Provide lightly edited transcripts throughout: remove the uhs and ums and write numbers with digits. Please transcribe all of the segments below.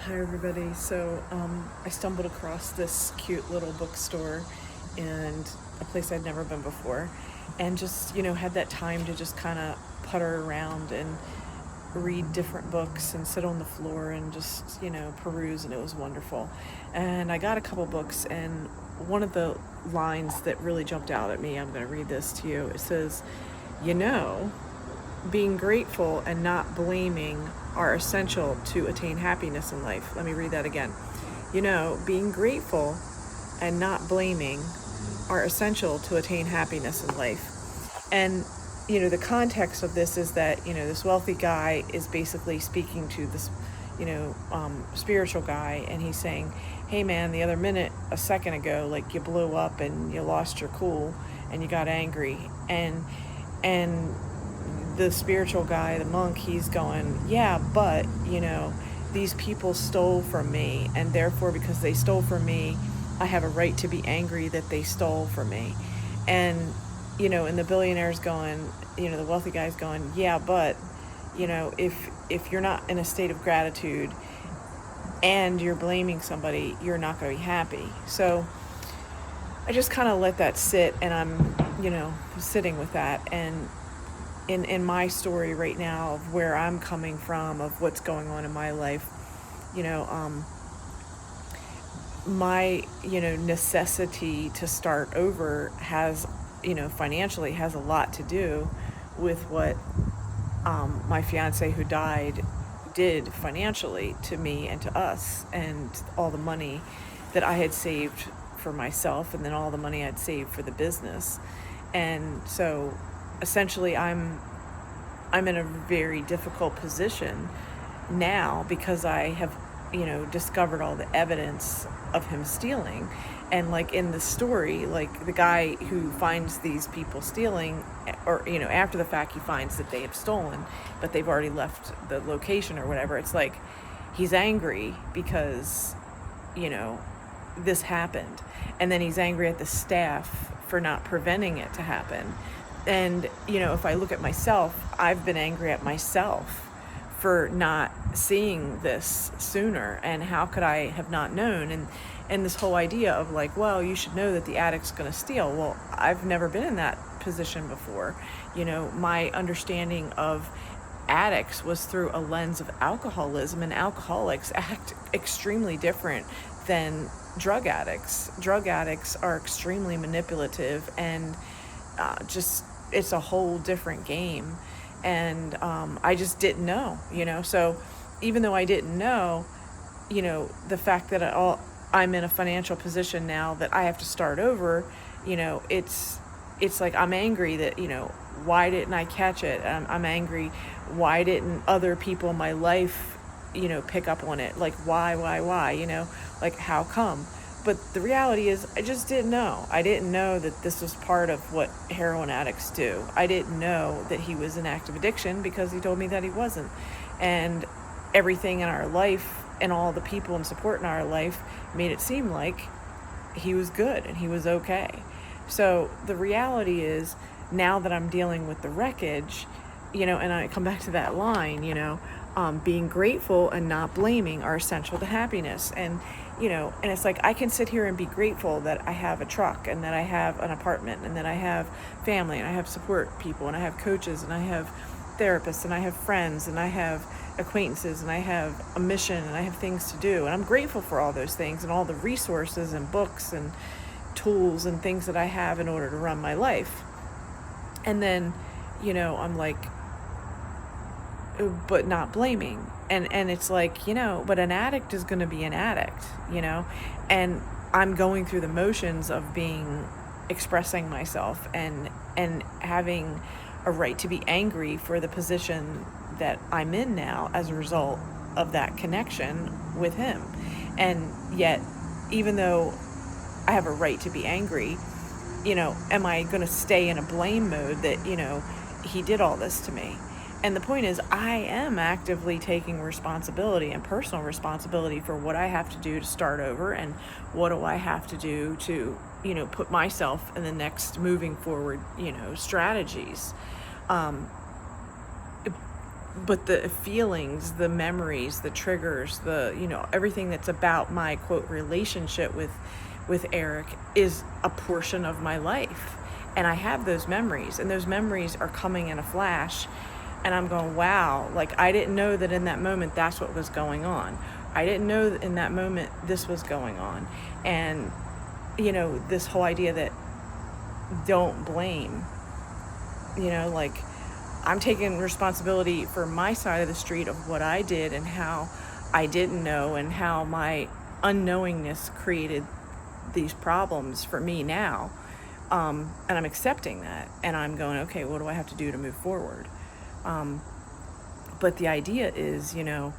Hi everybody. So I stumbled across this cute little bookstore and a place I'd never been before, and just had that time to just kind of putter around and read different books and sit on the floor and just peruse, and it was wonderful. And I got a couple books, and one of the lines that really jumped out at me, I'm going to read this to you. It says, being grateful and not blaming are essential to attain happiness in life. Let me read that again. Being grateful and not blaming are essential to attain happiness in life. And, the context of this is that, this wealthy guy is basically speaking to this, spiritual guy, and he's saying, hey man, the other minute, a second ago, like you blew up and you lost your cool and you got angry. And the spiritual guy, the monk, he's going, yeah, but, these people stole from me, and therefore, because they stole from me, I have a right to be angry that they stole from me. And, and the billionaire's going, the wealthy guy's going, yeah, but, if you're not in a state of gratitude and you're blaming somebody, you're not going to be happy. So I just kind of let that sit, and I'm, sitting with that. And in my story right now of where I'm coming from, of what's going on in my life, my, necessity to start over has, financially has a lot to do with what my fiance who died did financially to me and to us, and all the money that I had saved for myself, and then all the money I'd saved for the business. And so essentially I'm in a very difficult position now because I have, discovered all the evidence of him stealing. And like in the story, like the guy who finds these people stealing, or, after the fact, he finds that they have stolen, but they've already left the location or whatever. It's like he's angry because, this happened. And then he's angry at the staff for not preventing it to happen. And, if I look at myself, I've been angry at myself for not seeing this sooner. And how could I have not known? And this whole idea of like, well, you should know that the addict's going to steal. Well, I've never been in that position before. My understanding of addicts was through a lens of alcoholism, and alcoholics act extremely different than drug addicts. Drug addicts are extremely manipulative, and it's a whole different game. And I just didn't know, so even though I didn't know, the fact that I'm in a financial position now that I have to start over, it's like I'm angry that, why didn't I catch it? I'm angry, why didn't other people in my life, pick up on it? Like, why, like, how come? But the reality is, I just didn't know. I didn't know that this was part of what heroin addicts do. I didn't know that he was in active addiction because he told me that he wasn't. And everything in our life and all the people and support in our life made it seem like he was good and he was okay. So the reality is, now that I'm dealing with the wreckage, and I come back to that line, being grateful and not blaming are essential to happiness. And and it's like I can sit here and be grateful that I have a truck, and that I have an apartment, and that I have family, and I have support people, and I have coaches, and I have therapists, and I have friends, and I have acquaintances, and I have a mission, and I have things to do. And I'm grateful for all those things and all the resources and books and tools and things that I have in order to run my life. And then, I'm like, but not blaming. And it's like, but an addict is going to be an addict, and I'm going through the motions of expressing myself and having a right to be angry for the position that I'm in now as a result of that connection with him. And yet, even though I have a right to be angry, am I going to stay in a blame mode that, he did all this to me? And the point is, I am actively taking responsibility and personal responsibility for what I have to do to start over, and what do I have to do to, put myself in the next moving forward, strategies. but the feelings, the memories, the triggers, the, everything that's about my quote relationship with Eric is a portion of my life. And I have those memories, and those memories are coming in a flash, and I'm going, wow, like I didn't know that in that moment that's what was going on. I didn't know that in that moment this was going on. And, this whole idea that don't blame, like I'm taking responsibility for my side of the street of what I did and how I didn't know and how my unknowingness created these problems for me now. And I'm accepting that, and I'm going, okay, what do I have to do to move forward? But the idea is, in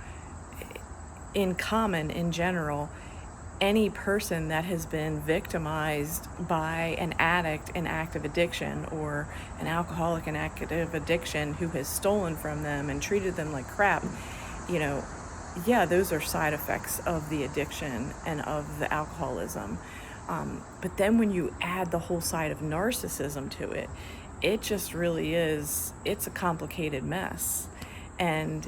general, any person that has been victimized by an addict in active addiction or an alcoholic in active addiction who has stolen from them and treated them like crap, those are side effects of the addiction and of the alcoholism. But then when you add the whole side of narcissism to it, it just really is, it's a complicated mess. And,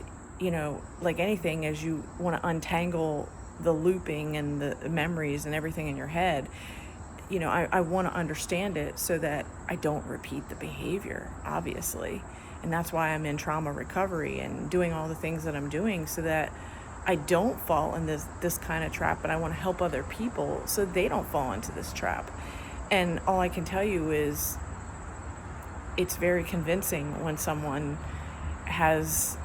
like anything, as you want to untangle the looping and the memories and everything in your head, I want to understand it so that I don't repeat the behavior, obviously. And that's why I'm in trauma recovery and doing all the things that I'm doing so that I don't fall in this kind of trap, and I want to help other people so they don't fall into this trap. And all I can tell you is it's very convincing when someone has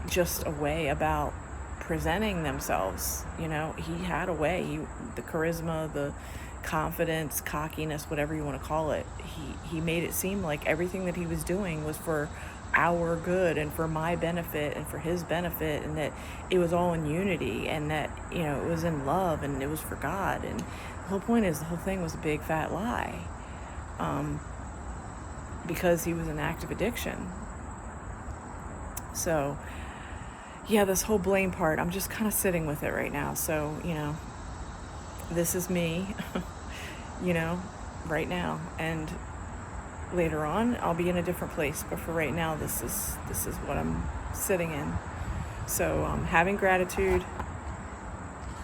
just a way about presenting themselves. He had a way, the charisma, the confidence, cockiness, whatever you want to call it. He made it seem like everything that he was doing was for our good and for my benefit and for his benefit, and that it was all in unity, and that it was in love and it was for God. And the whole point is the whole thing was a big fat lie, because he was in active addiction. So this whole blame part, I'm just kind of sitting with it right now. So this is me right now, and later on I'll be in a different place, but for right now this is what I'm sitting in. So having gratitude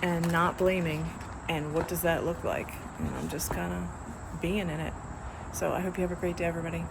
and not blaming, and what does that look like? And I'm just kind of being in it. So I hope you have a great day, everybody.